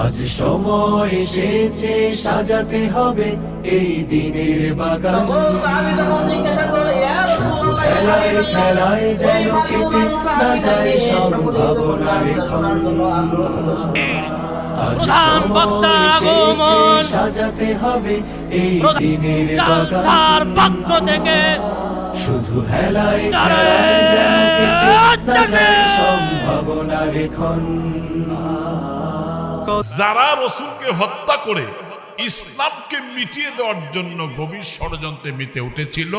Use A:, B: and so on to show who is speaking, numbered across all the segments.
A: আজ সময় এসেছে সাজাতে হবে এই দিনের বাগান। শুধু খেলায় খেলায় যেন কেটে না যায় সম্ভাবনার ক্ষণ। আজ সময় এসেছে সাজাতে হবে এই দিনের বাগান
B: পক্ষ থেকে
A: শুধু হেলায় খেলায় যেন কেটে না যায় সম্ভাবনার ক্ষণ।
C: যারা রাসূলকে হত্যা করে ইসলামকে মিটিয়ে দেওয়ার জন্য গভীর ষড়যন্ত্রে মেতে উঠেছিল,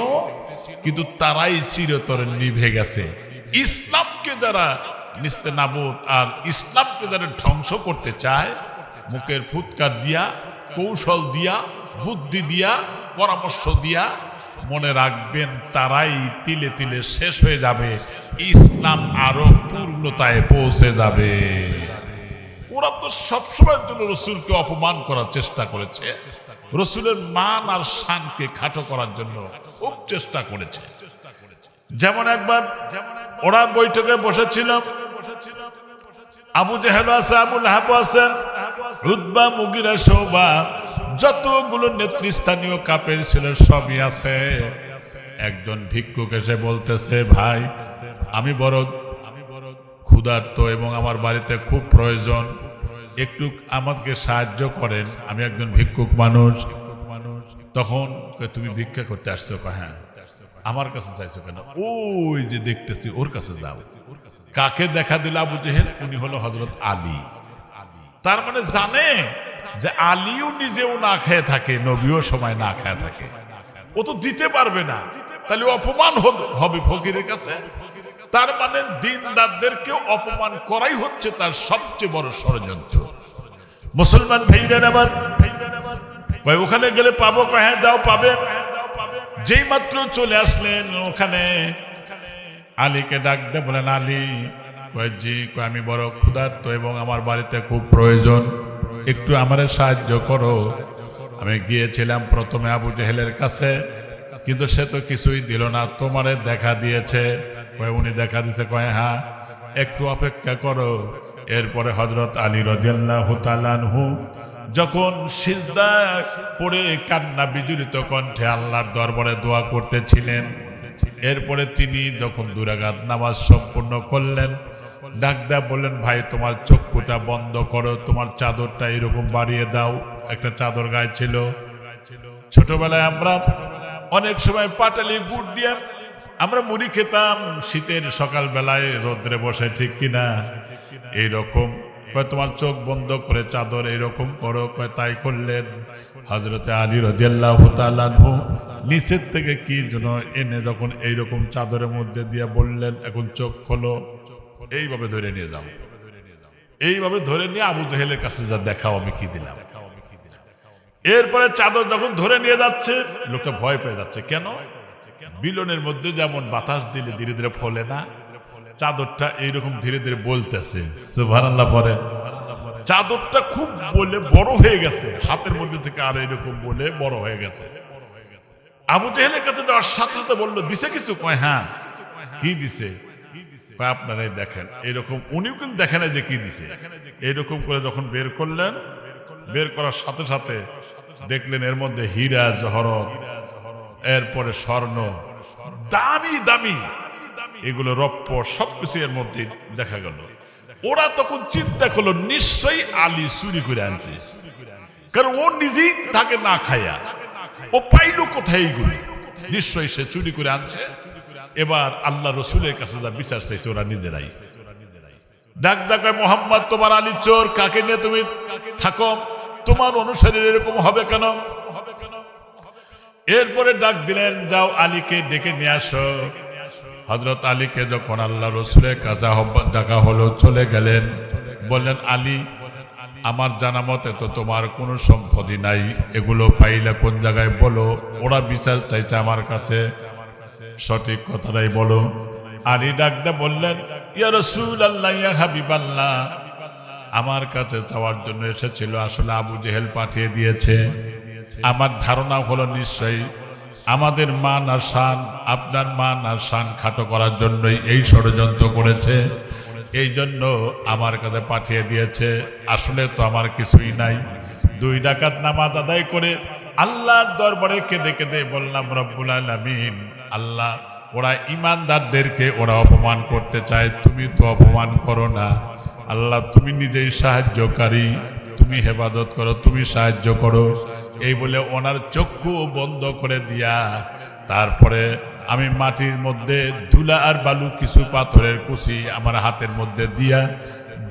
C: কিন্তু তারাই চিরতরে নিভে গেছে। ইসলামকে যারা নিস্তেনাবুদ আর ইসলামকে যারা ধ্বংস করতে চায়, মুখের ফুৎকার দিয়া, কৌশল দিয়া, বুদ্ধি দিয়া, পরামর্শ দিয়া, মনে রাখবেন তারাই তিলে তিলে শেষ হয়ে যাবে, ইসলাম আরো পূর্ণতায় পৌঁছে যাবে। ওরা তো সবসময়ের জন্য রসুলকে অপমান করার চেষ্টা করেছে, রসুলের মান আর শানকে খাটো করার জন্য খুব চেষ্টা করেছে। যেমন একবার ওরা বৈঠকে বসেছিল, আবু জেহেল আছে, আবু লাহাব আছেন, উতবা, মুগিরা, শুবা, যতগুলো নেতৃস্থানীয় কাফের ছিল সবই আছে। একজন ভিক্ষুক এসে বলতেছে, ভাই আমি বড় ক্ষুধার্ত এবং আমার বাড়িতে খুব প্রয়োজন, একটু আমাকে সাহায্য করেন, আমি একজন ভিক্ষুক মানুষ। তখন তুমি ভিক্ষা করতে আসছো? হ্যাঁ। আমার কাছে চাইছো কেন? ওই যে দেখতেছি ওর কাছে যাও। কাকে দেখা দিল আবু জেহেল? উনি হলো হযরত আলী। তার মানে জানে যে আলীও নিজেও না খেয়ে থাকে, নবীও সময় না খেয়ে থাকে, ও তো দিতে পারবে না, তাহলে অপমান হবে ফকিরের কাছে। তার মানে দিনদারদেরকেও অপমান করাই হচ্ছে তার সবচেয়ে বড় ষড়যন্ত্র। মুসলমান ভাইরা আমার, ওখানে গেলে পাবো? হ্যাঁ যাও, পাবে। যেই মাত্র চলে আসলেন ওখানে, আলীকে ডাক দিয়ে বলেন, আলী জি, আমি বড় ক্ষুধার্ত এবং আমার বাড়িতে খুব প্রয়োজন, একটু আমারে সাহায্য করো। আমি গিয়েছিলাম প্রথমে আবু জেহেলের কাছে, কিন্তু সে তো কিছুই দিল না, তোমারে দেখা দিয়েছে। উনি দেখা দিছে? কয় হ্যাঁ, একটু অপেক্ষা করো। এরপরে হযরত আলী রাদিয়াল্লাহু তাআলা আনহু যখন সিজদায় পড়ে কান্না বিজড়িত কণ্ঠে আল্লাহর দরবারে দোয়া করতেছিলেন, এরপরে তিনি যখন 2 রাকাত নামাজ সম্পূর্ণ করলেন, ডাক দেয়া বললেন, ভাই তোমার চক্ষুটা বন্ধ করো, তোমার চাদরটা এরকম বাড়িয়ে দাও। একটা চাদর গায়ে ছিল। ছোটবেলায় আমরা অনেক সময় পাটালি গুড় দিয়ে আমরা মুড়ি খেতাম শীতের সকাল বেলায় রোদ্রে বসে, ঠিক কিনা? এইরকম কয় তোমার চোখ বন্ধ করে চাদর এইরকম করো। কয় তাই করলেন। হযরতে আলী রাদিয়াল্লাহু তাআলা আনহু নিচের থেকে কি যেন এনে যখন এইরকম চাদরের মধ্যে দিয়ে বললেন, এখন চোখ খোলো, এইভাবে ধরে নিয়ে যাও। এইভাবে ধরে নিয়ে আবু জেহেলের কাছে যা দেখাও আমি কি দিলাম। এরপরে চাদর যখন ধরে নিয়ে যাচ্ছে, লোকটা ভয় পেয়ে যাচ্ছে। কেন? বিলনের মধ্যে যেমন বাতাস দিলে ধীরে ধীরে ফলে না, চাদরটা এইরকম ধীরে ধীরে বলতেছে। সুবহানাল্লাহ পড়ে। চাদরটা খুব বলে বড় হয়ে গেছে, হাতের মধ্যে থেকে আর এরকম বলে বড় হয়ে গেছে। আবু জেহেলের কাছে যাওয়ার সাথে সাথে বললো, দিছে কিছু? কয় হ্যাঁ। কি দিছে? কয় আপনারাই দেখেন। এরকম উনিও কিন্তু দেখে না যে কি দিছে। এইরকম করে যখন বের করলেন, বের করার সাথে সাথে দেখলেন এর মধ্যে হীরা জহরত, এরপরে স্বর্ণ, দামি দামি এগুলো রৌপ্য সবকিছু এর মধ্যে দেখা গেল। ওরা তখন চিন্তা করলো নিশ্চয়ই আলী চুরি করে আনছে, কারণ ও নিজেই থাকে না খায়া, ও পাইল কোথায় এইগুলো? নিশ্চয়ই সে চুরি করে আনছে। এবার আল্লাহ রসুলের কাছে যা বিচার চাইছে ওরা নিজেরাই। ডাক ডাকায়, মোহাম্মদ তোমার আলী চোর, কাকে নিয়ে তুমি থাকো? তোমার অনুসারীর এরকম হবে কেন? এরপরে ডাক দিলেন, যাও আলীকে ডেকে নিয়ে আসো। হযরত আলীকে যখন আল্লাহ রসুলের কাছে আহ্বান ডাকা হলো, চলে গেলেন। বললেন, আলী আমার জানা মতে তো তোমার কোনো সম্পত্তি নাই, এগুলো পাইলে কোন জায়গায় বলো। ওরা বিচার চাইছে আমার কাছে, সঠিক কথাটাই বলো। আলী ডাক দিয়ে বললেন, ইয়া রাসূলুল্লাহ, ইয়া হাবিবাল্লাহ, আমার কাছে যাওয়ার জন্য এসেছিল, আসলে আবু জেহেল পাঠিয়ে দিয়েছে। আমার ধারণা হলো নিশ্চয়ই আমাদের মান আর শান, আপনার মান আর শান খাটো করার জন্যই এই ষড়যন্ত্র করেছে। এই জন্য আমার কাছে পাঠিয়ে দিয়েছে। আসলে তো আমার কিছুই নাই। 2 রাকাত নামাজ আদায় করে আল্লাহর দরবারে কেঁদে কেঁদে বললাম, রব্বুল আলামিন, আল্লাহ, ওরা ইমানদারদেরকে ওরা অপমান করতে চায়, তুমি তো অপমান করো না। আল্লাহ, তুমি নিজেই সাহায্যকারী, তুমি হেফাজত করো, তুমি সাহায্য করো। এই বলে ওনার চক্ষু বন্ধ করে দিয়া তারপরে আমি মাটির মধ্যে ধুলা আর বালু কিছু পাথরের কুচি আমার হাতের মধ্যে দিয়া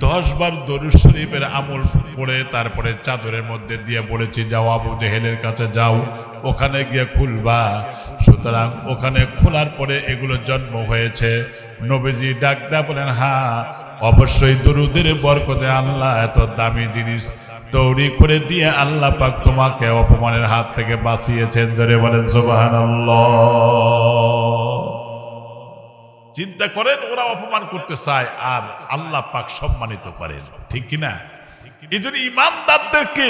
C: 10 বার দরুদ শরীফের আমল পড়ে তারপরে চাদরের মধ্যে দিয়ে বলেছি, যাও আবু জেহেলের কাছে যাও, ওখানে গিয়ে খুলবা। সুতরাং ওখানে খোলার পরে এগুলো জন্ম হয়েছে। নবীজি ডাক দেয়া বলেন, হ্যাঁ অবশ্যই দরুদের বরকতে আল্লাহ এত দামি জিনিস তৈরি করে দিয়ে আল্লাহ পাক তোমাকে অপমানের হাত থেকে বাঁচিয়েছেন। ধরে বলেন সুবহানাল্লাহ। চিন্তা করেন, ওরা অপমান করতে চায় আর আল্লাহ পাক সম্মানিত করেন, ঠিক কিনা? এই জন্য ইমানদারদেরকে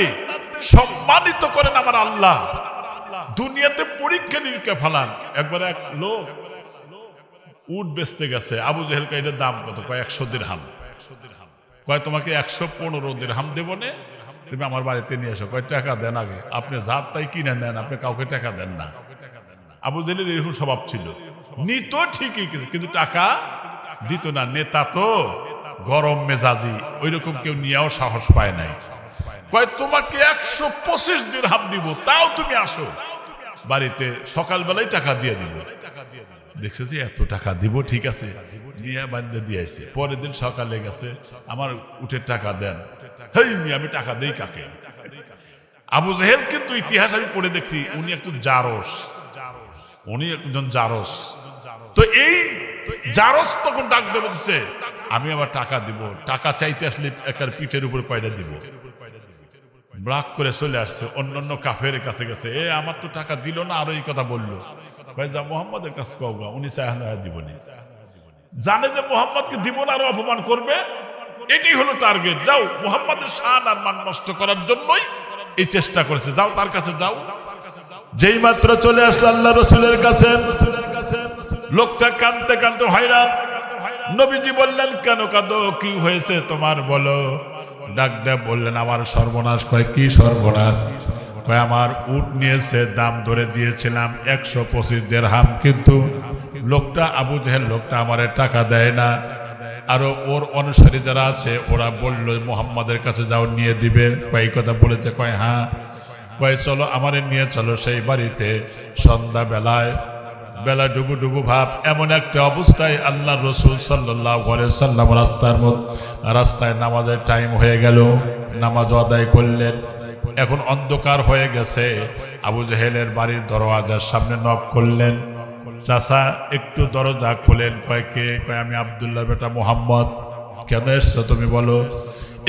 C: সম্মানিত করেন আমার আল্লাহ। দুনিয়াতে পরীক্ষা নিরীক্ষা ফেলান। একবার এক লোক উট বেচতে গেছে, আবু জেহেল কয় এটার দাম কত? কয় 100 দিরহাম। কয় তোমাকে 115 দিরহাম দেবো নে, তুমি আমার বাড়িতে নিয়ে এসো। কয় টাকা দেন আগে, আপনি যার তাই কিনে নেন, আপনি কাউকে টাকা দেন না। আবু জেহেলের এরকম স্বভাব ছিল, নিত ঠিকই কিন্তু টাকা দিত না। নেতা তো গরম মেজাজি, ওই রকম কেউ নিয়েও সাহস পায় নাই। কয় তোমাকে 125 দিরহাম দিব, তাও তুমি আসো বাড়িতে, সকালবেলায় টাকা দিয়ে দিব। দেখছে যে এত টাকা দিব, ঠিক আছে, নিয়ে বান্ধে দিয়েছে। পরের দিন সকালে গেছে, আমার উঠের টাকা দেন। হেই আমি টাকা দেই কাকে? আবু জেহেল কিন্তু ইতিহাস আমি পড়ে দেখছি, উনি একজন জারস, উনি একজন জারস। তো এই জারস তখন ডাক দিয়ে বলছে, আমি আবার টাকা দিব, টাকা চাইতে আসলে একার পিঠের উপর কয়টা দিব। ব্রাক করে চলে আসছে, অন্যান্য কাফের কাছে গেছে, আমার তো টাকা দিল না, আরো এই কথা বললো। ভাই যা মোহাম্মদের কাছে কওগা, উনি চায় দিব না, জানে যে মোহাম্মদকে দিব না, আরো অপমান করবে। এটাই হলো টার্গেট। যাও, মোহাম্মদের শান আর মান নষ্ট করার জন্যই এই চেষ্টা করেছে। যাও তার কাছে যাও। যেই মাত্র চলে আসলো আল্লাহ রসুলের কাছে, লোকটা কাঁদতে কাঁদতে হয়রান। নবীজি বললেন, কেন কাঁদো, কি হয়েছে তোমার বলো? ডাক দেয়া বললেন, আমার সর্বনাশ। কয় কি সর্বনাশ? কয় আমার উট নিয়েছে, দাম ধরে দিয়েছিলাম 125 দিরহাম, কিন্তু লোকটা আবু জেহেল লোকটা আমারে টাকা দেয় না। আরো ওর অনুসারী যারা আছে ওরা বলল মুহাম্মাদের কাছে যাও, নিয়ে দিবে। কয় কথা বলেছে? কয় হ্যাঁ। কয় চলো আমারে নিয়ে চলো সেই বাড়িতে। সন্ধ্যা বেলায়, বেলা ডুবু ডুবু ভাব, এমন একটা অবস্থায় আল্লাহ রসুল সাল্লাল্লাহু আলাইহি সাল্লাম রাস্তায় নামাজের টাইম হয়ে গেল, নামাজ আদায় করলেন। এখন অন্ধকার হয়ে গেছে। আবু জেহেলের বাড়ির দরওয়াজার সামনে নক করলেন, চাচা একটু দরজা খোলেন। কয় কে? কয় আমি আব্দুল্লাহর বেটা মুহাম্মদ। কেন এসছো তুমি বলো?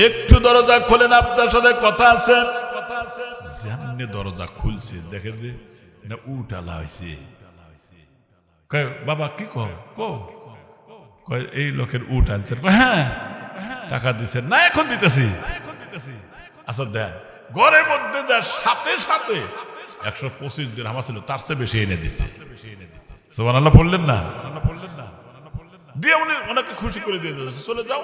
C: একটু দরজা খোলেন, আপনার সাথে কথা আছে। যেমনি দরজা খুলছে, দেখে যে না উট আলা হয়েছে। কয় বাবা কি কয় এই লোকের উট আনছেন? হ্যাঁ। টাকা দিচ্ছেন না? এখন দিতেছি। আচ্ছা দেন। ঘরের মধ্যে যা সাথে সাথে 125 দিরহাম ছিল, তার চেয়ে বেশি এনে দিছে। সুবহানাল্লাহ বললেন না? দিয়ে উনি ওনাকে খুশি করে দিয়ে দিয়েছে, চলে যাও।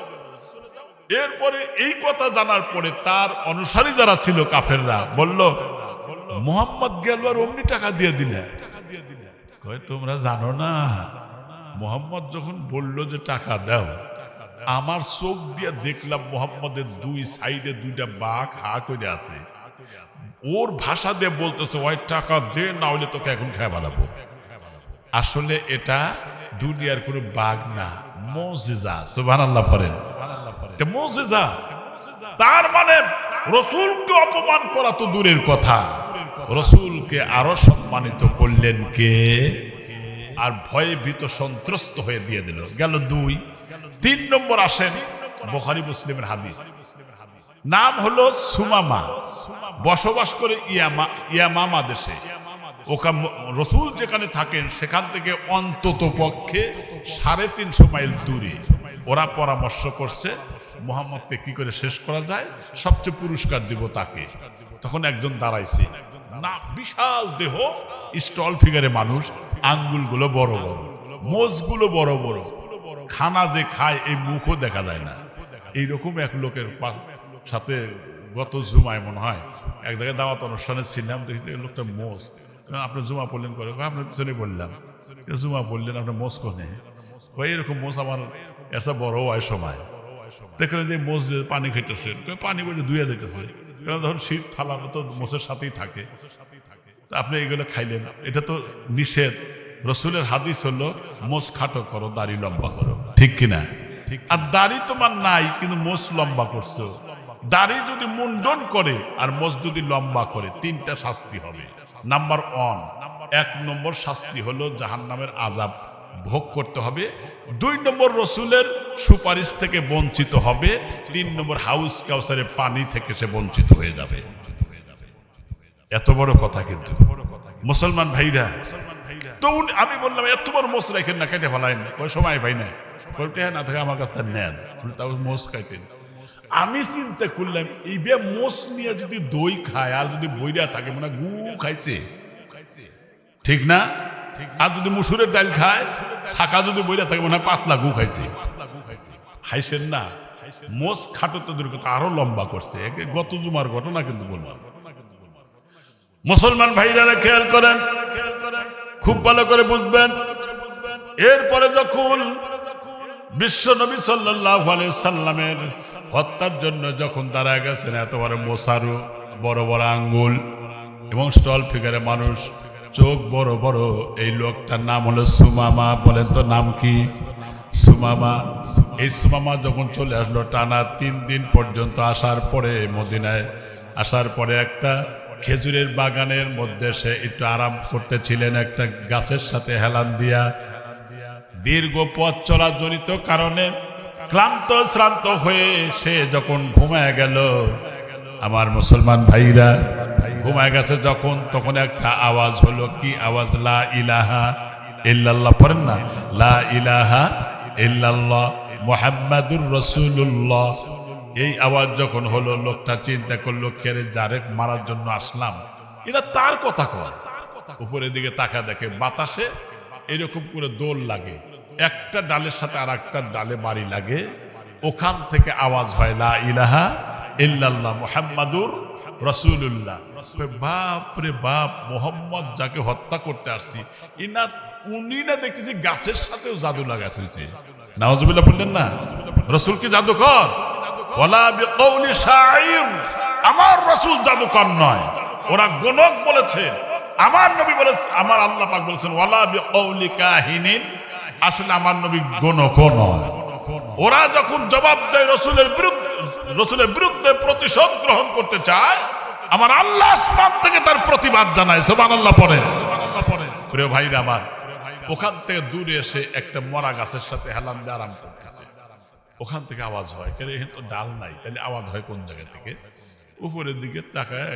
C: এরপরে এই কথা জানার পরে তার অনুসারী যারা ছিল কাফেররা বলল, মুহাম্মদ গেল আর অমনি টাকা দিয়ে দিলে। কয় তোমরা জানো না, মুহাম্মদ যখন বলল যে টাকা দাও, আমার চোখ দিয়ে দেখলাম মুহাম্মদের 2 সাইডে 2টা বাঘ হা করে আছে। ওর ভাষা দিয়ে বলতেছে, ওই টাকা দে, না হলে তোকে এখন খেয়ে বানাবো। আসলে এটা দুনিয়ার কোনো বাঘ না, মুজিজা। সুবহানাল্লাহ পড়েন, এটা মুজিজা। তার মানে রাসূলকে অপমান করা তো দূরের কথা, রাসূলকে আরো সম্মানিত করলেন কে? আর ভয়ে ভীত সন্ত্রস্ত হয়ে দিয়ে দিল। গেল 2। 3 নম্বর আসেন বুখারী মুসলিমের হাদিস। নাম হলো সুমামা, বসবাস করে ইয়ামামা দেশে। ওখানে রাসূল যেখানে থাকেন সেখান থেকে অন্তত পক্ষে 350 মাইল দূরে। ওরা পরামর্শ করছে মুহাম্মদকে কি করে শেষ করা যায়, সবচেয়ে পুরস্কার দিব তাকে। তখন একজন দাঁড়াইছে, না বিশাল দেহ, স্টল ফিগারে মানুষ, আঙ্গুলগুলো বড় বড়, মোজগুলো বড় বড়, খানা যে খায় এই মুখও দেখা যায় না। এইরকম এক লোকের সাথে গত জুমায় মনে হয় এক জায়গায় দাওয়াত অনুষ্ঠানে ছিলাম, দেখি লোকটা মোষ। আপনি জুমা পড়লেন করে, আপনার পিছনে বললাম জুমা পড়লেন, আপনার মোষ কোনে? এরকম মোষ আমার এসা বড় হয় সময় দেখলেন যে মোষ যে পানি খাইতেছে, পানি বলে ধুয়ে যেতেছে, কারণ ধরুন শীত ফালানো তো মোষের সাথেই থাকে। আপনি এইগুলো খাইলেন, এটা তো নিষেধ। রসুলের হাদিস হলো মোষ খাটো করো, দাড়ি লম্বা করো, ঠিক কিনা? আর দাড়ি তোমার নাই কিন্তু মোষ লম্বা করছো। দাড়ি যদি মুন্ডন করে আর মোষ যদি লম্বা করে, 3টা শাস্তি হবে। নাম্বার 1, 1 নম্বর শাস্তি হলো জাহান্নামের আযাব ভোগ করতে হবে। 2 নম্বর রসুলের সুপারিশ থেকে বঞ্চিত হবে। 3 নম্বর হাউস কাউসারের পানি থেকে সে বঞ্চিত হয়ে যাবে। এত বড় কথা কিন্তু মুসলমান ভাইরা। তো আমি বললাম এত বড় মোষ রাখেন না, কেটে ফেলাইন না, কয় সময় পাই না, না থাকে আমার কাছ থেকে নেন, তাও মোষ খাইতেন। আমি চিন্তা করলাম এই বে মোষ নিয়ে যদি দই খায় আর যদি বইরা থাকে মানে গু খাইছে, ঠিক না? আর যদি মুসুরের ডাল খায়, ছাকা যদি বইরা থাকে মানে পাতলা গু খাইছে। হাইছেন না? মোষ খাটো তো দূর কথা, আরো লম্বা করছে। গত জুমার ঘটনা কিন্তু বললাম। মুসলমান ভাইরা খেয়াল করেন, খুব ভালো করে বুঝবেন। এরপরে যখন বিশ্ব নবী সাল্লাল্লাহু আলাইহি সাল্লামের হত্যার জন্য যখন দাঁড়ায় গেছেন, এত বড় মোসারু, বড় বড় আঙ্গুল এবং স্টল ফিগারে মানুষ, চোখ বড় বড়, এই লোকটার নাম হলো সুমামা। বলেন তো নাম কি? সুমামা। এই সুমামা যখন চলে আসলো, টানা 3 দিন পর্যন্ত আসার পরে, মদিনায় আসার পরে একটা খেজুরের বাগানের মধ্যে সে একটু আরাম করতেছিলেন, একটা গাছের সাথে হেলান দিয়া। দীর্ঘ পথ চলা জনিত কারণে ক্লান্ত শ্রান্ত হয়ে সে যখন ঘুমায় গেল, আমার মুসলমান ভাইরা ঘুমায় গেছে যখন, তখন একটা আওয়াজ হলো। কি আওয়াজ? লা ইলাহা ইল্লাল্লাহ। পড়েন না, লা ইলাহা ইল্লাল্লাহ মুহাম্মাদুর রাসূলুল্লাহ। এই আওয়াজ যখন হলো, লোকটা চিন্তা করলো, কেরে যারে মারার জন্য আসলাম, এটা তার কথা কয়। উপরের দিকে তাকা দেখে বাতাসে এরকম করে দোল লাগে, একটা ডালের সাথে আর একটা ডালে বাড়ি লাগে। ওখান থেকে আওয়াজ হয় লা ইলাহা ইল্লাল্লাহ মুহাম্মাদুর রাসূলুল্লাহ। বাপ রে বাপ, মোহাম্মদ যাকে হত্যা করতে আসছি, উনি না দেখতেছি গাছের সাথেও জাদু লাগাতে হয়েছে। নাউজুবিল্লাহ বললেন না? রসুল কি জাদুকর? ওয়ালা বিকাউলি শাইর। আমার রসুল জাদুকর নয়, ওরা গণক বলেছে। আমার নবী বলেছে, আমার আল্লাহ পাক বলেছেন ওয়ালা বিকাউলি কাহিনিন। আসলে আমার নবী গণক নয়। ওরা যখন জবাব দেয় রসুলের বিরুদ্ধে প্রতিশোধ গ্রহণ করতে চায়, আমার আল্লাহ আসমান থেকে তার প্রতিবাদ জানায়। সুবহানাল্লাহ পড়েন। প্রিয় ভাইরা আমার, ওখান থেকে দূরে এসে একটা মরা গাছের সাথে হেলান দিয়ে আরাম করতেছে। ওখান থেকে আওয়াজ হয়, কেন এখানে তো ডাল নাই, তাহলে আওয়াজ হয় কোন জায়গা থেকে? উপরের দিকে তাকায়,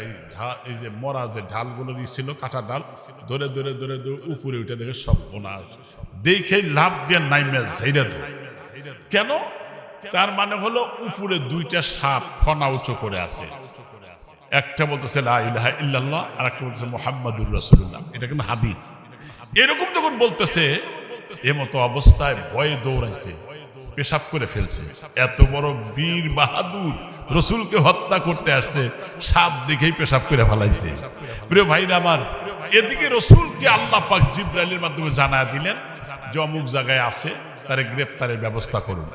C: এই যে মরা যে ঢালগুলো ছিল, কাটা ডাল, ধরে ধরে ধরে ধরে উপরে উঠে দেখে সব বোনা দেখে লাভ দিয়ে নাইমে ঝেড়ে ধরে। কেন? তার মানে হলো উপরে 2টা সাপ ফনা উঁচু করে আছে। একটা বলতেছে লা ইলাহা ইল্লাল্লাহ, আর একটা বলতেছে মুহাম্মাদুর রাসূলুল্লাহ। এটা কিন্তু হাদিস। এরকম যখন বলতেছে, এমতো অবস্থায় ভয়ে দৌড়াইছে, পেশাব করে ফেলছে। এত বড় বীর বাহাদুর রসুলকে হত্যা করতে আসছে, সাপ দেখেই পেশাব করে ফেলাইছে। প্রিয় ভাইরা আমার, এদিকে রসুলকে আল্লাহ পাক জিবরাইলের মাধ্যমে জানায় দিলেন যে অমুক জায়গায় আছে, তারে গ্রেফতারের ব্যবস্থা করুন।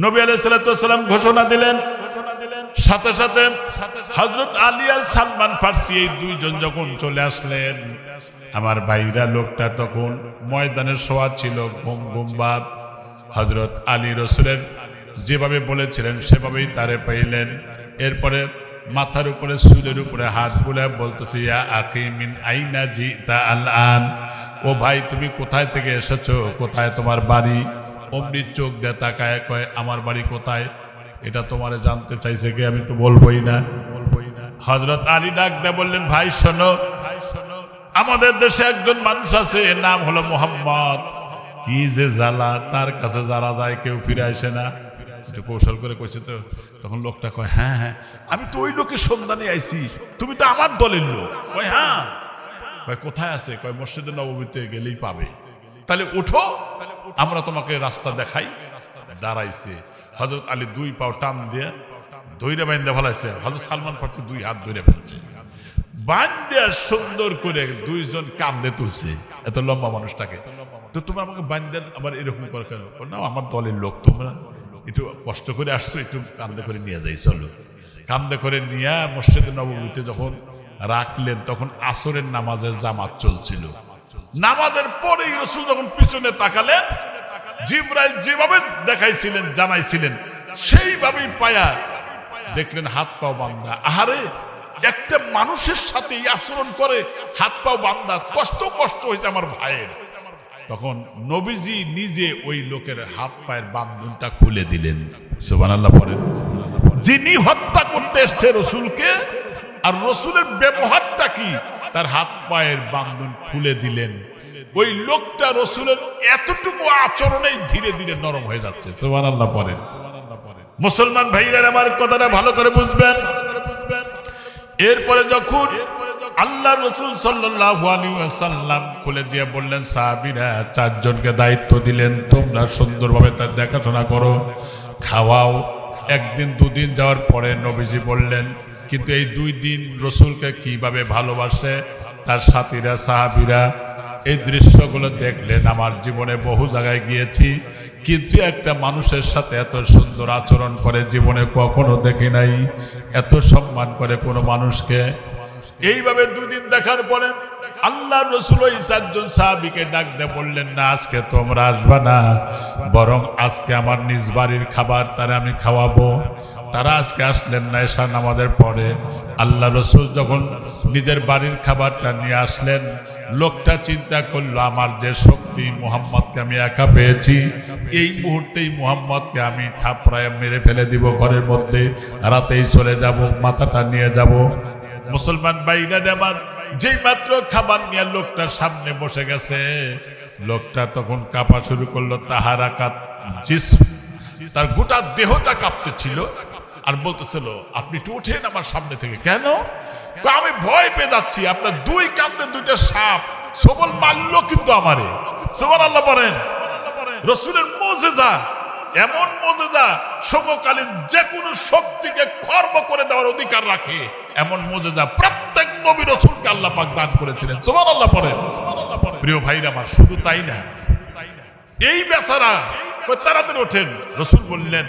C: নবী আলাইহিস সালাতু ওয়াস সালাম ঘোষণা দিলেন। সাথে সাথে হযরত আলী আর সালমান ফারসি, এই 2 জন যখন চলে আসলেন, আমার ভাইরা লোকটা তখন ময়দানের শোয়া ছিল, ঘুম ঘুমবাদ। হযরত আলী রসুলের যেভাবে বলেছিলেন সেভাবেই তারে পাইলেন। এরপরে মাথার উপরে চুলের উপরে হাত বুলে বলতেছে, ইয়া আখি মিন আইনা জিতা আল-আন। ও ভাই, তুমি কোথায় থেকে এসেছো? কোথায় তোমার বাড়ি? অমনি চোখ দিয়ে তাকায় কয়, আমার বাড়ি কোথায়? এটা তোমারে জানতে চাইছে কে? আমি তো বলবোই না। হযরত আলী ডাক দিয়ে বললেন, ভাই শোনো, আমাদের দেশে একজন মানুষ আছে, নাম হলো মুহাম্মদ। কি যে জ্বালা, তার কাছে যারা যায় কেউ ফিরে আসে না। একটু কৌশল করে কইছে তো। তখন লোকটা কয়, হ্যাঁ হ্যাঁ, আমি তো ওই লোকের সন্ধানে আইছি, তুমি তো আমার দলের লোক। কয় হ্যাঁ। কয় কোথায় আছে? কয় মসজিদে নববীতে গেলেই পাবে। তাহলে উঠো, আমরা তোমাকে রাস্তা দেখাই। দাঁড়াইছে। হযরত আলী 2 পাও টান দিয়ে ধইরে বাইন্দা ফেলাইছে। হযরত সালমান ফার্সি 2 হাত ধরে ফেলছে, বান্ধে সুন্দর করে 2 জন কাঁধে তুলছে। এত লম্বা মানুষটাকে, তো তোমরা আমাকে বান্ধে আবার এরকম করে কেন? না, আমার দলের লোক, তোমরা একটু কষ্ট করে আসছো, একটু কান্দে করে নিয়ে যাই, চলো। কান্দে করে নিয়ে মসজিদে নববীতে যখন রাখলেন, তখন আসরের নামাজের জামাত চলছিল। নামাজের পরে রাসূল যখন পিছনে তাকালেন, জিবরাইল যেভাবে দেখাইছিলেন, জানাইছিলেন, সেইভাবেই পায়া দেখলেন হাত পাও বান্ধা। আহারে, একটা মানুষের সাথে আচরণ করে হাত পাও বান্ধা, কষ্ট হয়েছে আমার ভাইয়ের। তখন নবীজি নিজে ওই লোকের হাত পায়ের বান্ধনটা খুলে দিলেন। সুবহানাল্লাহ পড়েন। যিনি হত্যা করতে এসছে রসুলকে, আর রসুলের ব্যবহারটা কি, তার হাত পায়ের বান্ধন খুলে দিলেন। ওই লোকটা রসুলের এতটুকু আচরণেই ধীরে ধীরে নরম হয়ে যাচ্ছে। সুবহানাল্লাহ পড়েন। মুসলমান ভাইরা আমার কথাটা ভালো করে বুঝবেন। এরপরে যখন আল্লাহ রাসূল সাল্লাল্লাহু আলাইহি ওয়াসাল্লাম খুলে দিয়ে বললেন, সাহাবীরা 4 জনকে দায়িত্ব দিলেন, তোমরা সুন্দরভাবে তার দেখাশোনা করো, খাওয়াও। 1 দিন 2 দিন যাওয়ার পরে নবীজি বললেন, কিন্তু এই 2 দিন রসুলকে কিভাবে ভালোবাসে তার সাথীরা, সাহাবীরা, এই দৃশ্যগুলো দেখলেন। আমার জীবনে বহু জায়গায় গিয়েছি, কিন্তু একটা মানুষের সাথে এত সুন্দর আচরণ করে জীবনে কখনো দেখি নাই। এত সম্মান করে কোনো মানুষকে। এইভাবে 2 দিন দেখার পরে আল্লাহ রাসূল ওই 4 জন সাহাবীকে ডাক দিয়ে বললেন, না, আজকে তোমরা আসবা না, বরং আজকে আমার নিজ বাড়ির খাবার তারা আমি খাওয়াবো। তারা আজকে আসলেন না। এশা নামাজের পরে আল্লাহ রাসূল যখন নিজের বাড়ির খাবারটা নিয়ে আসলেন, লোকটা চিন্তা করলো, আমার যে শক্তি, মুহাম্মদকে আমি একা পেয়েছি, এই মুহূর্তেই মুহাম্মদকে আমি থাপড়ায় মেরে ফেলে দিব, ঘরের মধ্যে রাতেই চলে যাব, মাথাটা নিয়ে যাব। মুসলমান ভাইরা আমার, যেই মাত্র খাবার নিয়ে লোকটার সামনে বসে গেছে, লোকটা তখন কাঁপা শুরু করলো। তাহারাকাত জিসম, তার গোটা দেহটা কাঁপতেছিল আর বলতেছিল, আপনি একটু ওঠেন আমার সামনে থেকে। কেন? আমি ভয় পেয়ে যাচ্ছি, আপনার 2 কাঁধে 2টা সাপ সবল মারলো কিন্তু আমারে। সুবহানাল্লাহ পড়েন। রাসূলের মুজিজা, এমন মুজিজা সমকালীন যে কোনো শক্তিকে খর্ব করে দেওয়ার অধিকার রাখে, এমন মুজিজা প্রত্যেক নবী রাসূলকে আল্লাহ পাক দান করেছিলেন। সুবহানাল্লাহ পড়েন। প্রিয় ভাইরা আমার, শুধু তাই না, এই বেচারা তাড়াতাড়ি ওঠেন। রাসূল বললেন,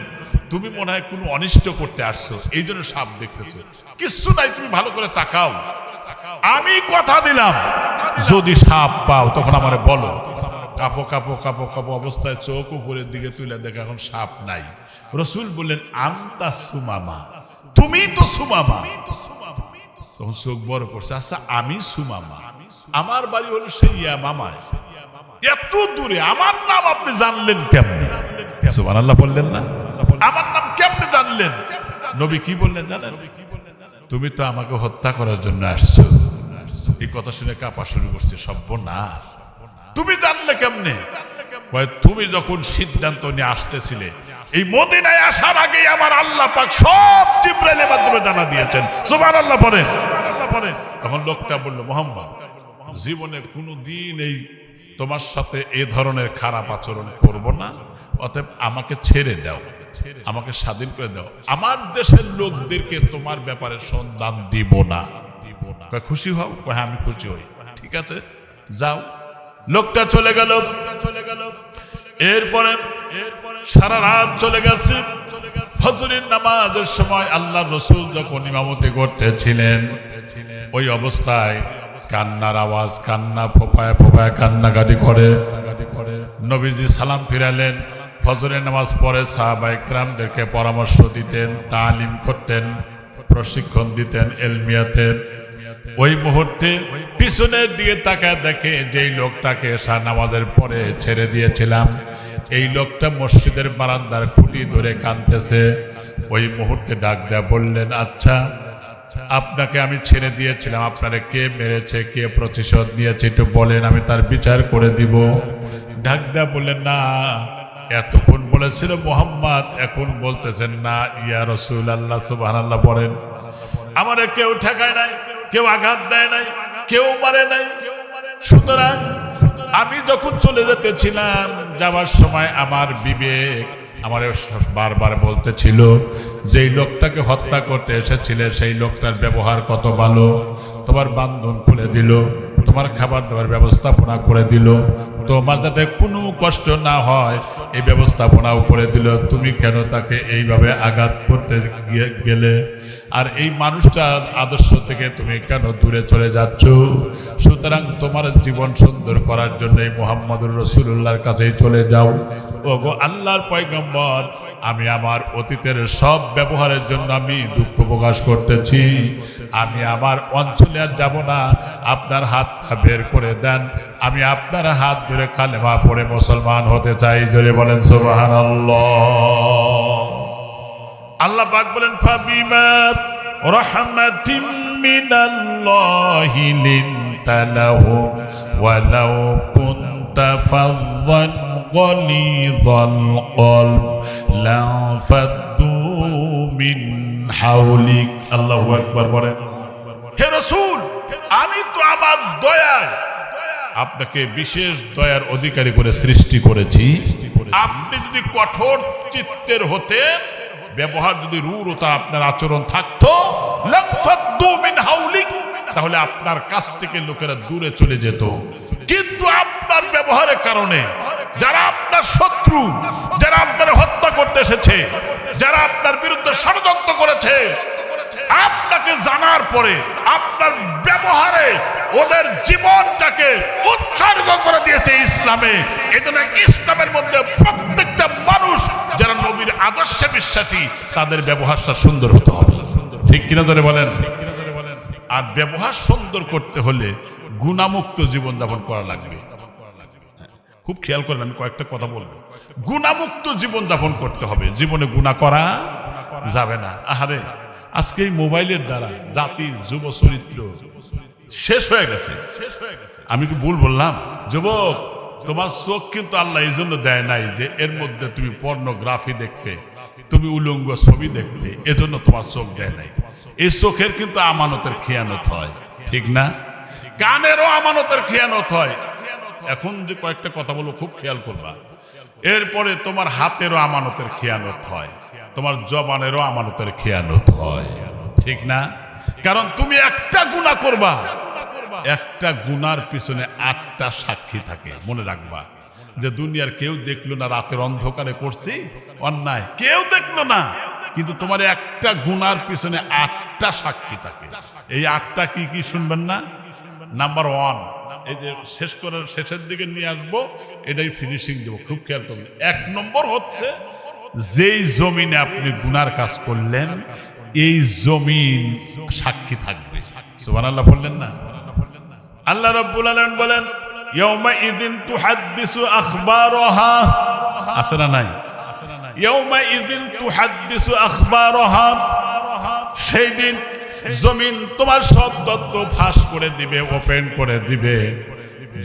C: তুমি মনে হয় কোনো অনিষ্ট করতে আসছো, এই জন্য সাপ দেখতেছো। কিছু নাই, তুমি ভালো করে তাকাও। আমি কথা দিলাম, যদি সাপ পাও তখন আমারে বলো। কাঁপো কাঁপো কাঁপো কাঁপো অবস্থায় চোখ উপরের দিকে তুলে দেখে এখন সাপ নাই। রাসূল বললেন, আনতা সুমামা, তুমি তো সুমামা। তখন চোখ বড় করছে, আচ্ছা আমি সুমামা, আমার বাড়ি হলো সেই মামায়, এত দূরে আমার নাম আপনি জানলেন কেমনে? সুবহানাল্লাহ বললেন না? আমার নাম কেমনে জানলেন? নবী কি বললেন জানেন? তুমি তো আমাকে হত্যা করার জন্য আসছো। এই কথা শুনে কাঁপা শুরু করছে, সর্বনাশ, তুমি জানলে কেমনে? তুমি যখন সিদ্ধান্ত নিয়ে আসতেছিলে, এই মদিনায় আসার আগেই আমার আল্লাহ পাক সব জিবরাইলের মাধ্যমে জানা দিয়েছেন। সুবহানাল্লাহ পড়েন। তখন লোকটা বলল, মুহাম্মদ, জীবনে কোনোদিন এই তোমার সাথে এ ধরনের খারাপ আচরণ করব না, অতএব আমাকে ছেড়ে দাও, আমাকে স্বাধীন করে দাও, আমার দেশের লোকদেরকে তোমার ব্যাপারে সন্ধান দিব না। খুশি হও? হ্যাঁ আমি খুশি হই। ঠিক আছে, যাও। লোকটা চলে গেল। এরপরে সারা রাত চলে গেছে। ফজরের নামাজের সময় আল্লাহ রাসূল যখন ইমামতি করতেছিলেন, ওই অবস্থায় কান্নার আওয়াজ, কান্না ফোঁপায় ফোঁপায় কান্নাকাটি করে। নবীজি সালাম ফিরালেন। ফজরের নামাজ পড়ে সাহাবায়ে কেরামদেরকে পরামর্শ দিতেন, তালিম করতেন, প্রশিক্ষণ দিতেন এলমিয়াতের। ওই মুহূর্তে পিছনের দিকে তাকায় দেখে যেই লোকটাকে এশা নামাজের পরে ছেড়ে দিয়েছিলাম, এই লোকটা মসজিদের বারান্দার খুঁটি ধরে কাঁদতেছে। ওই মুহূর্তে ডাক দেয়া বললেন, আচ্ছা, আপনাকে আমি ছেড়ে দিয়েছিলাম, আপনারে কে মেরেছে, কে প্রতিশোধ নিয়েছে একটু বলেন, আমি তার বিচার করে দিব। ডাক দেয়া বললেন, না, এতক্ষণ বলেছিল মুহাম্মদ, এখন বলতেছেন না ইয়া রাসূলুল্লাহ। সুবহানাল্লাহ পড়েন। আমারে কেউ ঠেকায় নাই, কেউ আঘাত দেয় নাই, কেউ মারে নাই। সুতরাং আমি যখন চলে যেতেছিলাম, যাওয়ার সময় আমার বিবেক আমার বারবার বলতেছিল যেই লোকটাকে হত্যা করতে এসেছিলে সেই লোকটার ব্যবহার কত ভালো, তোমার বান্ধন খুলে দিল, তোমার খাবার দেওয়ার ব্যবস্থাপনা করে দিল, তোমার যাতে কোনো কষ্ট না হয় এই ব্যবস্থাপনাও করে দিল, তুমি কেন তাকে এইভাবে আঘাত করতে গেলে? আর এই মানুষটার আদর্শ থেকে তুমি কেন দূরে চলে যাচ্ছ? সুতরাং তোমার জীবন সুন্দর করার জন্য মুহাম্মদুর রাসূলুল্লাহর কাছেই চলে যাও। ওগো আল্লাহর পয়গম্বর, আমি আমার অতীতের সব ব্যবহারের জন্য আমি দুঃখ প্রকাশ করতেছি, আমি আমার অঞ্চলে আর যাব না, আপনার হাতটা বের করে দেন, আমি আপনার হাত ধরে কালেমা পড়ে মুসলমান হতে চাই। জোরে বলেন সুবহানাল্লাহ। আল্লাহ পাক বলেন ফাবিমা রাহমাতিম মিনাল্লাহি লিনতা লাহুম ওয়ালাউ কুনতা ফাযযান গালিযাল কলব লাফাদ্দু মিন হাওলিক। আল্লাহু আকবার বলেন। হে রাসূল, আমি তো আমার দয়ায় আপনাকে বিশেষ দয়ার অধিকারী করে সৃষ্টি করেছি, আপনি যদি কঠোর চিত্তের হতেন, ব্যবহার যদি রূঢ়তা আপনার আচরণ থাকতো, লাফাদ্দু মিন হাওলিক, তাহলে আপনার কাছ থেকে লোকেরা দূরে চলে যেত। কিন্তু আপনার ব্যবহারের কারণে যারা আপনার শত্রু, যারা আপনার হত্যা করতে এসেছে, যারা আপনার বিরুদ্ধে ষড়যন্ত্র করেছে, আপনাকে জানার পরে আপনার ব্যবহারে ওদের জীবনটাকে উৎসর্গ করে দিয়েছে ইসলামে। এজন্য ইসলামের মধ্যে প্রত্যেকটা মানুষ যারা নবীর আদর্শে বিশ্বাসী, তাদের ব্যবহারটা সুন্দর হতে হবে। ঠিক কিনা ধরে বলেন? আর ব্যবহার সুন্দর করতে হলে গুণামুক্ত জীবনযাপন করা লাগবে। খুব খেয়াল করেন, আমি কয়েকটা কথা বলবো। গুণামুক্ত জীবনযাপন করতে হবে, জীবনে গুনাহ করা যাবে না। আহারে, আজকে এই মোবাইলের দ্বারা জাতির যুব চরিত্র শেষ হয়ে গেছে। আমি কি ভুল বললাম? যুবক, তোমার চোখ কিন্তু আল্লাহ এই জন্য দেয় নাই যে এর মধ্যে তুমি পর্নোগ্রাফি দেখবে, তুমি উলঙ্গ ছবি দেখবে, এজন্য তোমার চোখ দেয় নাই। এই চোখের কিন্তু আমানতের খেয়ানত হয়, ঠিক না? কানেরও আমানতের খেয়ানত হয়। এখন যে কয়েকটা কথা বলবো, খুব খেয়াল করবা। এরপরে তোমার হাতেরও আমানতের খেয়ানত হয়, তোমার জবানেরও আমানতের খেয়ানত হয়, ঠিক না? কারণ তুমি একটা গুনাহ করবা, একটা গুনার পিছনে 8টা সাক্ষী থাকে। মনে রাখবা যে দুনিয়ার কেউ দেখলো না, রাতের অন্ধকারে করছি অন্যায়, কেউ দেখলো না, কিন্তু তোমার একটা গুনার পিছনে 8টা সাক্ষী থাকে। এই 8টা কি কি শুনবেন না? নাম্বার 1, এই যে শেষ করার শেষের দিকে নিয়ে আসবো, এটাই ফিনিশিং দেবো, খুব খেয়াল করবেন। 1 নম্বর হচ্ছে, যেই জমিনে আপনি গুনার কাজ করলেন এই জমিন সাক্ষী থাকবে। সুবহানাল্লাহ বললেন না? আল্লাহ রাব্বুল আলামিন বলেন ইয়াউমা ইযিন তুহাদ্দিসু আখবারাহা, আছে না নাই? ইয়াউমা ইযিন তুহাদ্দিসু আখবারাহা, সেই দিন জমিন তোমার সব তথ্য ফাঁস করে দিবে, ওপেন করে দিবে।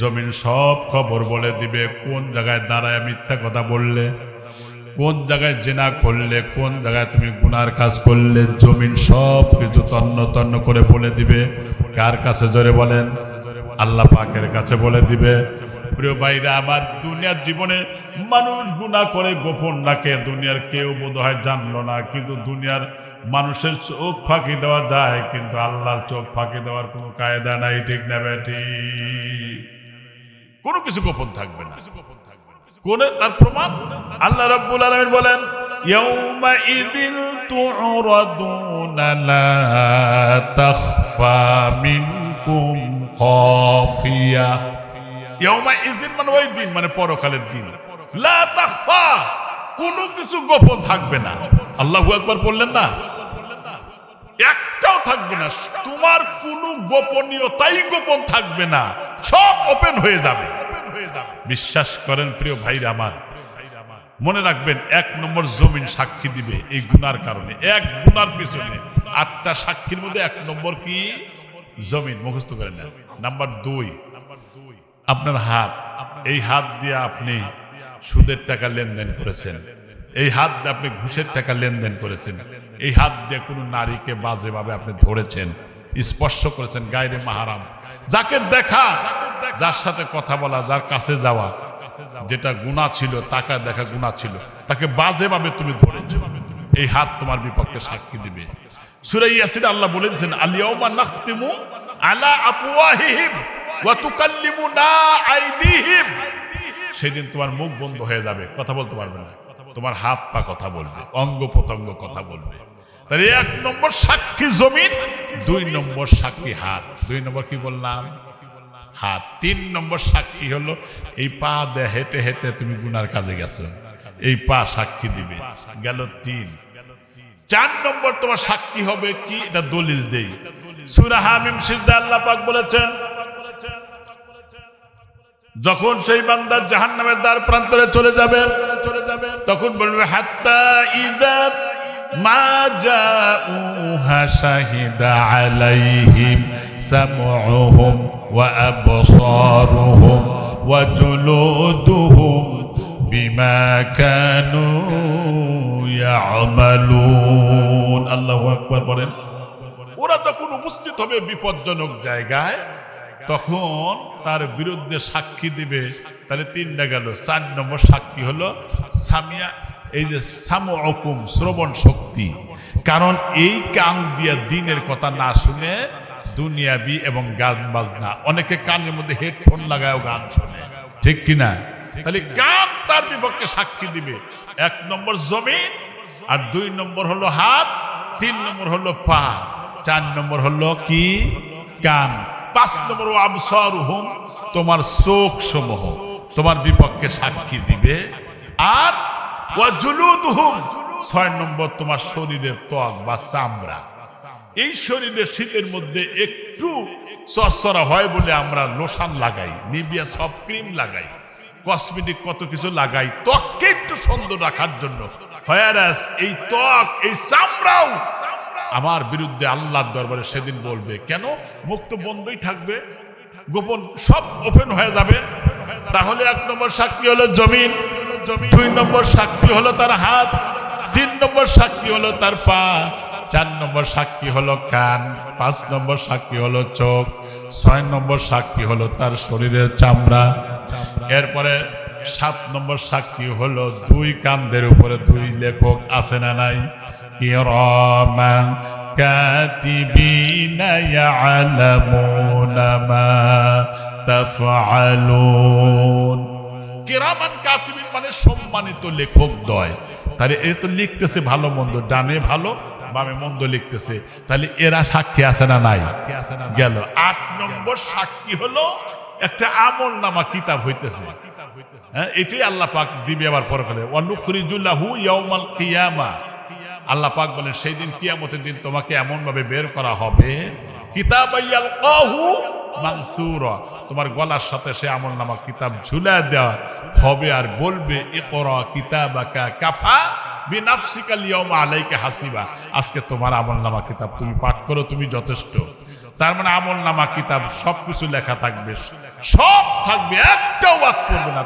C: জমিন সব খবর বলে দিবে, কোন জায়গায় দাঁড়ায় মিথ্যা কথা বললে, কোন জায়গায় জিনা করলে, কোন জায়গায় তুমি গুনার কাজ করলে, জমিন সব কিছু তন্ন তন্ন করে বলে দিবে। কার কাছে? জোরে বলেন। আল্লাহ পাকের কাছে বলে দিবে। প্রিয় ভাইরা আমার, দুনিয়ার জীবনে মানুষ গুনাহ করে গোপন রাখে, দুনিয়ার কেউ বোধহয় জানলো না, কিন্তু দুনিয়ার মানুষের চোখ ফাঁকি দেওয়া যায়, কিন্তু আল্লাহর চোখ ফাঁকি দেওয়ার কোনো কায়দা নাই, ঠিক না বেটি? কোনো কিছু গোপন থাকবে না। কোন তার প্রমাণ? আল্লাহ রাব্বুল আলামিন বলেন ইয়াউমা ইযিল তু'রাদুনা লা তাখফা মিনকুম খাফিয়া। ইয়াউমা ইযিন মানে ওই দিন, মানে পরকালের দিন। লা তাখফা, কোনো কিছু গোপন থাকবে না। আল্লাহু আকবার বললেন না? একটাও থাকবে না, তোমার কোনো গোপনীয়তাই গোপন থাকবে না, সব ওপেন হয়ে যাবে। বিশ্বাস করেন প্রিয় ভাইরা আমার, মনে রাখবেন 1 নম্বর জমিন সাক্ষী দিবে এই গুনার কারণে। এক গুনার পিছনে 8টা সাক্ষীর মধ্যে 1 নম্বর কি? জমিন। মুখস্থ করেন না। নাম্বার 2, আপনার হাত। এই হাত দিয়ে আপনি সুদের টাকা লেনদেন করেছেন, এই হাত দিয়ে আপনি ঘুষের টাকা লেনদেন করেছেন, এই হাত দিয়ে কোনো নারীকে বাজেভাবে আপনি ধরেছেন, স্পর্শ করেছেন গায়রে মাহারাম, যাকে দেখা, যার সাথে কথা বলা, যার কাছে যাওয়া, যেটা গুনাহ ছিল, তাকে দেখা গুনাহ ছিল, তাকে বাজে ভাবে তুমি ধরেছো, এই হাত তোমার বিপক্ষে সাক্ষী দিবে। সূরা ইয়াসিন আল্লাহ বলেছেন, আল-ইয়াউমা নাখতিমু আলা আফওয়াহিহিম ওয়া তুকাল্লিমুনা আইদিহিম। সেদিন তোমার মুখ বন্ধ হয়ে যাবে, কথা বলতে পারবে না, তোমার হাত পা কথা বলবে, অঙ্গ প্রত্যঙ্গ কথা বলবে। তাহলে 1 নম্বর সাক্ষী জমিন, 2 নম্বর সাক্ষী হাত। 2 নম্বর কি বললাম? হাত। 3 নম্বর সাক্ষী হলো এই পা দিয়ে হেঁটে হেঁটে তুমি গুনার কাজে গেছো, এই পা সাক্ষী দিবে, গেল 3। 4 নম্বর তোমার সাক্ষী হবে কি, এটা দলিল দেই। সূরা হামিম সিজদা আল্লাহ পাক বলেছেন, যখন সেই বান্দা জাহান্নামের দ্বার প্রান্তরে চলে যাবে, তখন বলবে হাত্তা ইযা মা জাউহা শাহিদা আলাইহিম সামউহুম ওয়া আবসারুহুম ওয়া জুলুদুহুম বিমা কানু ইয়ামালুন। আল্লাহু আকবার বলেন। ওরা তখন উপস্থিত হবে বিপজ্জনক জায়গায়, তখন তার বিরুদ্ধে সাক্ষী দিবে। তাহলে 3টা গেল। 4 নম্বর সাক্ষী হলো সামিয়া, এই যে সামউকুম, শ্রবণ শক্তি। কারণ এই কান দিয়ে দিনের কথা না শুনে দুনিয়াবি এবং গান বাজনা, অনেকে কানের মধ্যে হেডফোন লাগায়ও গান শুনে, ঠিক কিনা? তাহলে কান তার বিপক্ষে সাক্ষী দিবে। 1 নম্বর জমিন, আর 2 নম্বর হলো হাত, 3 নম্বর হলো পা, 4 নম্বর হলো কি, কান, 5 নম্বর আবসারুহুম, তোমার চোখ সমূহ তোমার বিপক্ষে সাক্ষী দিবে। আর ওয়া জুলুদুহুম, 6 নম্বর তোমার শরীরের ত্বক বা চামড়া। এই শরীরের শীতের মধ্যে একটু চরচরা হয় বলে আমরা লোশন লাগাই, নিভিয়া সব ক্রিম লাগাই, কসমেটিক কত কিছু লাগাই ত্বককে একটু সুন্দর রাখার জন্য। হয়ারাস এই ত্বক, এই চামড়াও আমার বিরুদ্ধে আল্লাহর দরবারে সেদিন বলবে। কেন? মুখ তো বন্ধই থাকবে, গোপন সব ওপেন হয়ে যাবে। তাহলে 1 নম্বর সাক্ষী হলো জমিন, 2 নম্বর সাক্ষী হলো তার হাত, 3 নম্বর সাক্ষী হলো তার পা, 4 নম্বর সাক্ষী হলো কান, 5 নম্বর সাক্ষী হলো চোখ, 6 নম্বর সাক্ষী হলো তার শরীরের চামড়া। এরপরে 7 নম্বর সাক্ষী হলো 2 কান্দের উপরে 2 লেখক আছে না নাই? কিরামান কাতিবিনা ইয়ালামুনা মা তাফআলুন। কিরামান কাতিবিন মানে সম্মানিত লেখক দ্বয়। তাহলে এ তো লিখতেছে ভালো মন্দ, ডানে ভালো বামে মন্দ লিখতেছে, তাহলে এরা সাক্ষী আছে না নাই? গেল। 8 নম্বর সাক্ষী হলো একটা আমল নামা কিতাব হইতেছে, হ্যাঁ, এটাই আল্লাহ পাক দিবে আবার পরকালে। ওয়া নুখরিজু লাহু ইয়াউমাল কিয়ামা, আল্লাহ পাক বলেন সেই দিন কিয়ামতের দিন তোমাকে এমন ভাবে বের করা হবে, কিতাবায়ালকাহু মানসুরা, তোমার গলার সাথে সে আমলনামা কিতাব ঝুলা দেওয়া হবে, আর বলবে ইকরা কিতাবাকা কাফা বিনাফসিকা লিয়াউমা আলাইকা হাসিবা, আজকে তোমার আমলনামা কিতাব তুমি পাঠ করো, তুমি যথেষ্ট। তার মানে আমলনামা কিতাব সবকিছু লেখা থাকবে, সব থাকবে, একটাও বাদ পড়বে না।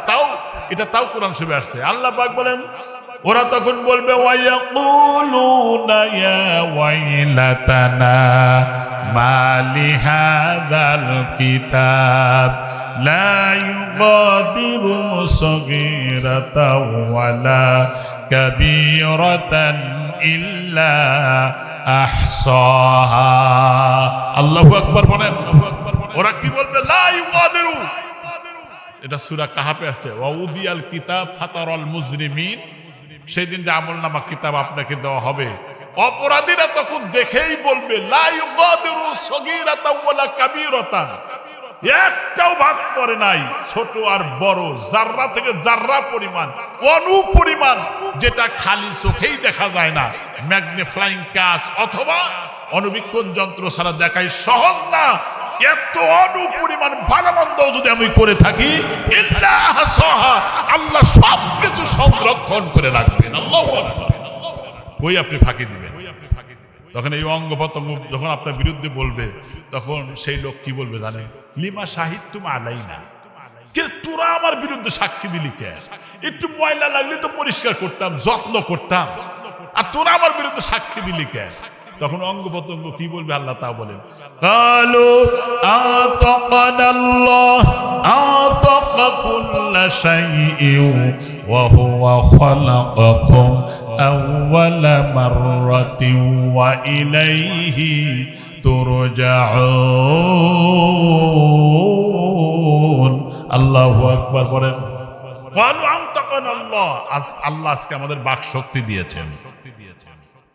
C: তাও কোরআন শরীফে আসছে। আল্লাহ পাক বলেন ওরা তখন বলবে ওয়ায়াকুলুনা ইয়া ওয়াইলাতানা মা লিহাযাল কিতাব লা ইউগাদিরু সগীরাতাও ওয়ালা কাবীরাতান ইল্লা আহসাহা। আল্লাহু আকবার বলেন। ওরা কি বলবে? লা ইউগাদিরু, এটা সূরা কাহাফে আছে, ওয়াউদিয়াল কিতাব ফাতারাল মুজরিমিন, সেই দিন যে আমলনামা কিতাব আপনাকে দেওয়া হবে, অপরাধীরা তখন দেখেই বলবে লা ইউগাদিরু সগীরাতাও ওয়ালা কাবীরাতান, একটাও ভাগ পড়ে নাই, ছোট আর বড়, জাররা থেকে জাররা পরিমাণ, অণু পরিমাণ, যেটা খালি চোখেই দেখা যায় না, ম্যাগনিফাইং গ্লাস অথবা অণুবীক্ষণ যন্ত্র ছাড়া দেখাই সহজ না, এত অণু পরিমাণ ভালো মন্দ যদি আমি করে থাকি, ইল্লা আহসাহা, আল্লাহ সবকিছু সংরক্ষণ করে রাখবেন। আল্লাহু আকবার। ওই আপনি ফাঁকি দিবেন, তখন এই অঙ্গ প্রত্যঙ্গ যখন আপনার বিরুদ্ধে বলবে, তখন সেই লোক কি বলবে জানেন? লিমা শাহিদতুম আলাইনা, কে তোরা আমার বিরুদ্ধে সাক্ষী দিলি কে? একটু ময়লা লাগলে তো পরিষ্কার করতাম, যত্ন করতাম, আর তোরা আমার বিরুদ্ধে সাক্ষী দিলি কে? তখন অঙ্গ প্রত্যঙ্গ কি বলবে আল্লাহ তা বলেন, কালু আতাকানাল্লাহ আতাকা কুল্লা শাইইন ওয়া হুয়া খালাকাকুম আউওয়ালা মাররাতিন ওয়া ইলাইহি তুরজাউন। আল্লাহু আকবার বলেন। কালু আতাকানাল্লাহ, আল্লাহ আজকে আমাদের বাক শক্তি দিয়েছেন,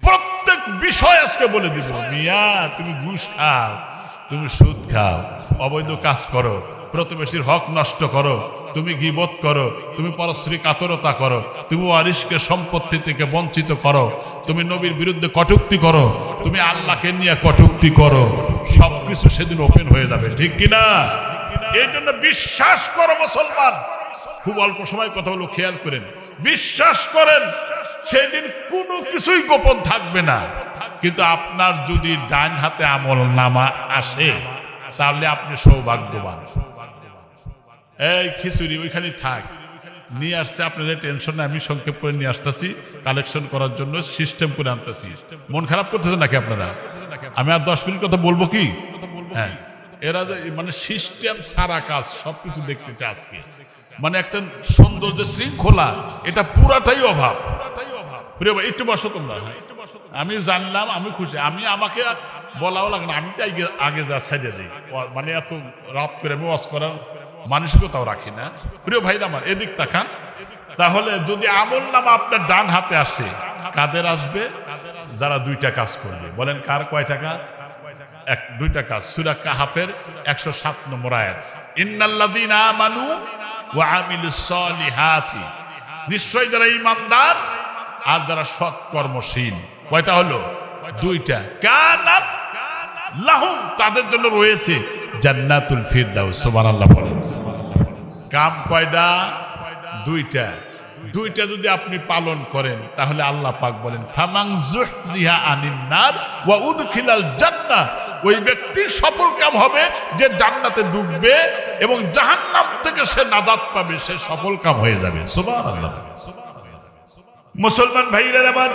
C: প্রত্যেক বিষয় আজকে বলে দিব। মিয়া তুমি ঘুষ খাও, তুমি সুদ খাও, অবৈধ কাজ করো, প্রতিবেশীর হক নষ্ট করো, তুমি গীবত করো, তুমি পরশ্রী কাতরতা করো, তুমি ওয়ারিসকে সম্পত্তি থেকে বঞ্চিত করো, তুমি নবীর বিরুদ্ধে কটূক্তি করো, তুমি আল্লাহকে নিয়ে কটূক্তি করো, সবকিছু সেদিন ওপেন হয়ে যাবে, ঠিক কিনা? এই জন্য বিশ্বাস করো মুসলমান, খুব অল্প সময় কথা হলো, খেয়াল করেন, বিশ্বাস করেন সেদিন কোনো কিছুই গোপন থাকবে না। কিন্তু আপনার যদি ডান হাতে আমল নামা আসে তাহলে আপনি সৌভাগ্যবান। এই খিচুড়ি ওইখানে থাক, নিয়ে আসছে আপনাদের টেনশন, আমি সংক্ষেপ করে নিয়ে আসতেছি কালেকশন করার জন্য, সিস্টেম করে আনতেছি। মন খারাপ করতেছেন নাকি আপনারা? আমি আর 10 মিনিট কথা বলবো কি? হ্যাঁ, এরা মানে সিস্টেম সারা কাজ সবকিছু দেখতেছে আজকে, মানে একটা সৌন্দর্য শৃঙ্খলা, এটা পুরাটাই অভাব। প্রিয় ভাই একটু বসো তোমরা, আমি জানলাম, আমি খুশি, আমি আমাকে বলাও লাগে না, আমি তো আগে যা ছাইড়ে দিই, মানে এত রাত করে আমি ওয়াজ করার মানসিকতাও রাখি না। প্রিয় ভাইরা আমার এদিক তাকান, তাহলে যদি আমল নামা আপনার ডান হাতে আসে, কাদের আসবে? যারা 2টা কাজ করবে। বলেন কার কয়টা কাজ? 2টা কাজ। সূরা কাহাফের 107 নম্বর আয়াত, ইন্নাল্লাযীনা আমানু ওয়া আমিলুস সলিহাতি, নিশ্চয় যারা ঈমানদার আর যারা সৎ কর্মশীল। কয়টা হলো? 2টা। কানাত লাহুম, তাদের জন্য রয়েছে জান্নাতুল ফিরদাউস। সুবহানাল্লাহ বলেন। কাম কয়টা? 2টা। 2টা যদি আপনি পালন করেন তাহলে আল্লাহ পাক বলেন, ফামান যুহজিহা আনিন নার ওয়া উদখিলাল জান্নাহ, ওই ব্যক্তি সফল কাম হবে যে জান্নাতে ঢুকবে এবং জাহান্নাম থেকে সে নাজাত পাবে, সে সফল কাম হয়ে যাবে। সুবহানাল্লাহ। মুসলমান ভাইরা আমার,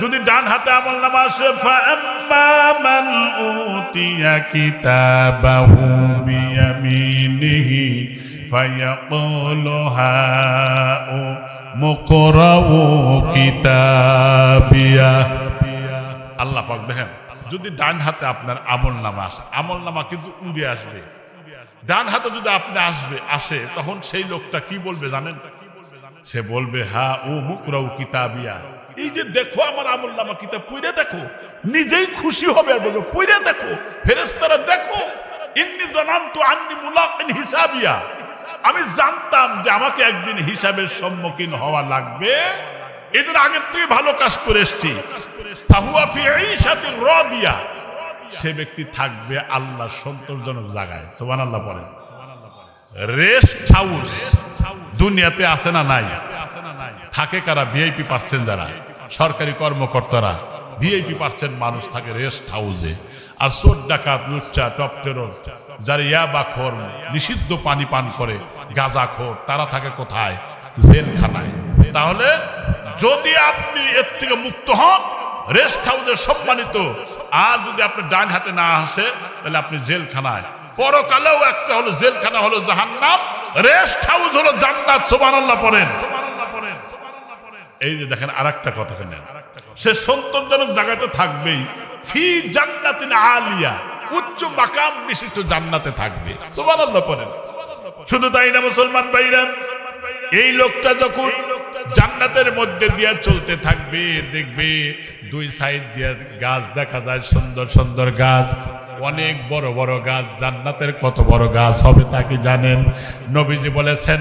C: যদি ডান হাতে আমল নামা আসে, ফাআম্মা মান উতিয়া কিতাবাহু বিয়ামিনিহি ফায়াকুলু হাউ মুকরাউ কিতাবিয়া। আল্লাহ পাক দেখেন, যদি ডান হাতে আপনার আমল নামা আসে, আমল নামা কিন্তু উড়ে আসবে, ডান হাতে যদি আপনি আসে তখন সেই লোকটা কি বলবে জানেন? সে বলবে, হা ও মুকরাউ কিতাবিয়া, এই যে দেখো আমার আমল নামা কিতাব, পড়ে দেখো, নিজেই খুশি হবে আর বলবে পড়ে দেখো, ফেরেশতারা দেখো, ইন্নী জানান্তু আন্নী মুলাকিন হিসাবিয়া, আমি জানতাম যে আমাকে একদিন হিসাবের সম্মুখীন হওয়া লাগবে, এদের আগের থেকে ভালো কাজ করে এসেছি। ফাহুয়া ফি ঈশাতির রাদিয়া, সে ব্যক্তি থাকবে আল্লাহর সন্তোষজনক জায়গায়। সুবহানাল্লাহ বলেন। রেস্ট হাউস দুনিয়াতে আছে না নাই? থাকে কারা? ভিআইপি পার্সেন্ট, যারা সরকারি কর্মকর্তারা, ভিআইপি পার্সেন্ট মানুষ থাকে রেস্ট হাউসে। আর চোর ডাকাত, লুচ্চা, টপটেরর, যারা ইয়াবাখোর, নিষিদ্ধ পানি পান করে, গাঁজাখোর, তারা থাকে কোথায়? জেলখানায়। তাহলে যদি আপনি এর থেকে মুক্ত হন, রেস্ট হাউসে সম্মানিত, আর যদি আপনি ডান হাতে না আসে তাহলে আপনি জেলখানায়। পরকালেও একটা হলো জেলখানা, হলো জাহান্নাম, রেস্ট হাউস হলো জান্নাত। সুবহানাল্লাহ পড়েন। এই যে দেখেন আরেকটা কথা শুনেন, সে সন্তোষজনক জায়গায় তো থাকবেই, ফি জান্নাতিন আলিয়া, উচ্চ মাকাম বিশিষ্ট জান্নাতে থাকবে। সুবহানাল্লাহ পড়েন। শুধু তাই না মুসলমান ভাইরা, এই লোকটা যখন জান্নাতের মধ্যে দিয়ে চলতে থাকবে, দেখবে 2 সাইড দিয়ে গাছ দেখা যায়, সুন্দর সুন্দর গাছ, অনেক বড় বড় গাছ। জান্নাতের কত বড় গাছ হবে তা কি জানেন? নবীজি বলেছেন,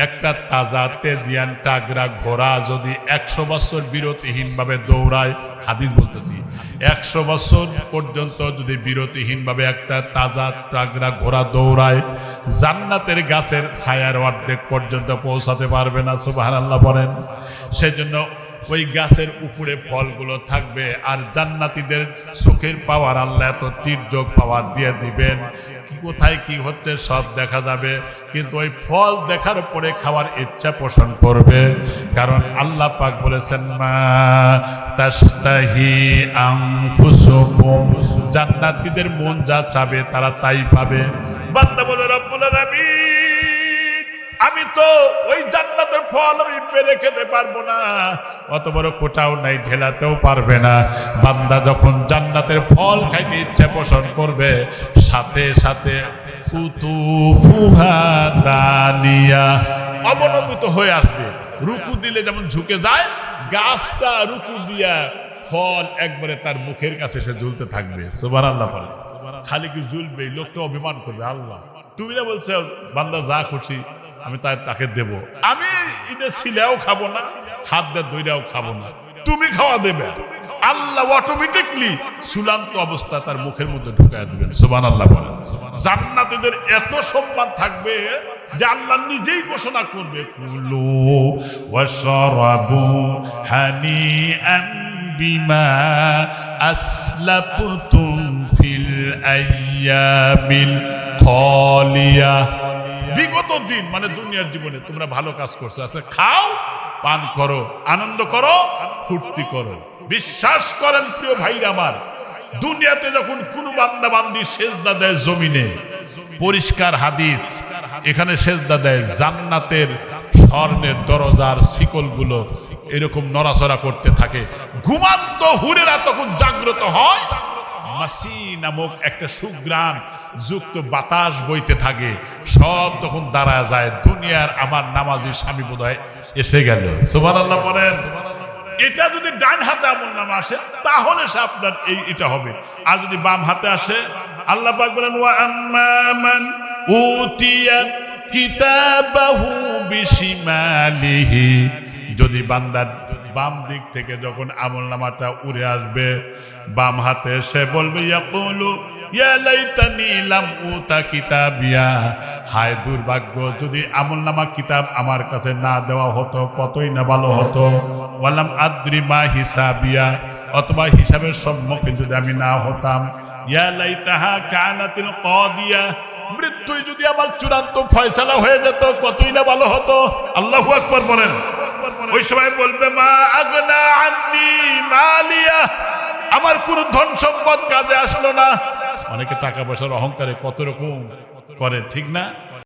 C: একটা তাজা তেজিয়ান টাগরা ঘোড়া যদি 100 বছর বিরতিহীন ভাবে দৌড়ায়, হাদিস বলতেছি, 100 বছর পর্যন্ত যদি বিরতিহীন ভাবে একটা তাজা টাগরা ঘোড়া দৌড়ায়, জান্নাতের গাছের ছায়ার অর্ধেক পর্যন্ত পৌঁছাতে পারবে না। সুবহানাল্লাহ বলেন। সেজন্য ওই গাছের উপরে ফলগুলো থাকবে, আর জান্নাতীদের চোখের পাওয়ার আল্লাহ এত তির্যক পাওয়ার দিয়ে দিবেন, কি কোথায় কি হচ্ছে সব দেখা যাবে, কিন্তু ওই ফল দেখার পরে খাওয়ার ইচ্ছা পোষণ করবে। কারণ আল্লাহ পাক বলেছেন, মা তাশতাহি আনফুসুকুম, জান্নাতীদের মন যা চাবে তারা তাই পাবে। বান্দা বলে রব্বুল আলামিন, আমি তো ওই জান্নাতের ফল আমি পেরে খেতে পারবো না, অত বড় কোটাও নাই, ঢেলাতেও পারবে না। বান্দা যখন জান্নাতের ফল খাইতে ইচ্ছে পোষণ করবে, সাথে সাথে কুতুফুহা দানিয়া, অবনমিত হয়ে আসবে। রুকু দিলে যেমন ঝুঁকে যায়, গাছটা রুকু দিয়া ফল একবারে তার মুখের কাছে এসে ঝুলতে থাকবে। সুবহানাল্লাহ বলে। খালি কি ঝুলবে, লোকটা অভিমান করবে, আল্লাহ তুমি না বলছো বান্দা যা খুশি আমি তাকে দেব, আমি এটা ছিলেও খাবো না, হাত দিয়ে দইরাও খাবো না, তুমি খাওয়া দেবে। আল্লাহ অটোমেটিকলি চূড়ান্ত অবস্থা তার মুখের মধ্যে ঢুকায় দিবেন। সুবহানাল্লাহ বলেন। জান্নাতীদের এত সম্মান থাকবে যে আল্লাহ নিজেই ঘোষণা করবে, কুলু ওয়াশরাবু হানিআন বিমা আসলাফতুম ফিল আইয়ামিল খালিয়া। বিগত দিন মানে দুনিয়ার জীবনে তোমরা ভালো কাজ করছো, আচ্ছা খাও, পান করো, আনন্দ করো, ফুর্তি করো। বিশ্বাস করেন প্রিয় ভাইরা আমার, দুনিয়াতে যখন কোন বান্দা বান্দি সেজদা দেয় জমিনে, পরিষ্কার হাদিস, এখানে সেজদা দেয়, জান্নাতের স্বর্ণের দরজার শিকলগুলো এরকম নড়াচড়া করতে থাকে। ঘুমান্ত হুরেরা তখন জাগ্রত হয়, মাসি নামক একটা সুগ্রাম যুক্ত বাতাস বইতে থাকে, সব তখন দাঁড়ায় যায়। দুনিয়ার আমার নামাজি স্বামী বোধহয় এসে গেল। সুবহানাল্লাহ বলেন। এটা যদি ডান হাতে আমলনামা আসে তাহলে সে আপনার এটা হবে, আর যদি বাম হাতে আসে, আল্লাহ পাক বলেন ওয়া আম্মা মান উতিয়া কিতাবাহু বিশিমালিহি, যদি বান্দার বাম দিক থেকে যখন আমলনামাটা উড়ে আসবে, বাম হাতে সে বলবে ইয়াকুলু ইয়া লাইতানি লাম উতা কিতাবিয়া, হায় দুর্ভাগ্য যদি আমলনামা কিতাব আমার কাছে না দেওয়া হতো, কতই না ভালো হতো। ওয়ালাম আদ্রি মা হিসাবিয়া, অথবা হিসাবের সম্মুখীন যদি আমি না হতাম। ইয়া লাইতাহা কানাতিল কাদিয়া, মৃত্যুই যদি আমার চূড়ান্ত ফয়সালা হয়ে যেত, কতই না ভালো হতো। আল্লাহু আকবার বলেন। ওই সময় বলবে মা আগনা আন্নি মালিয়া, আমার কোন ধন সম্পদ কাজে আসলো না। অনেকে টাকা পয়সার অহংকারে কত রকম করে, ঠিক না?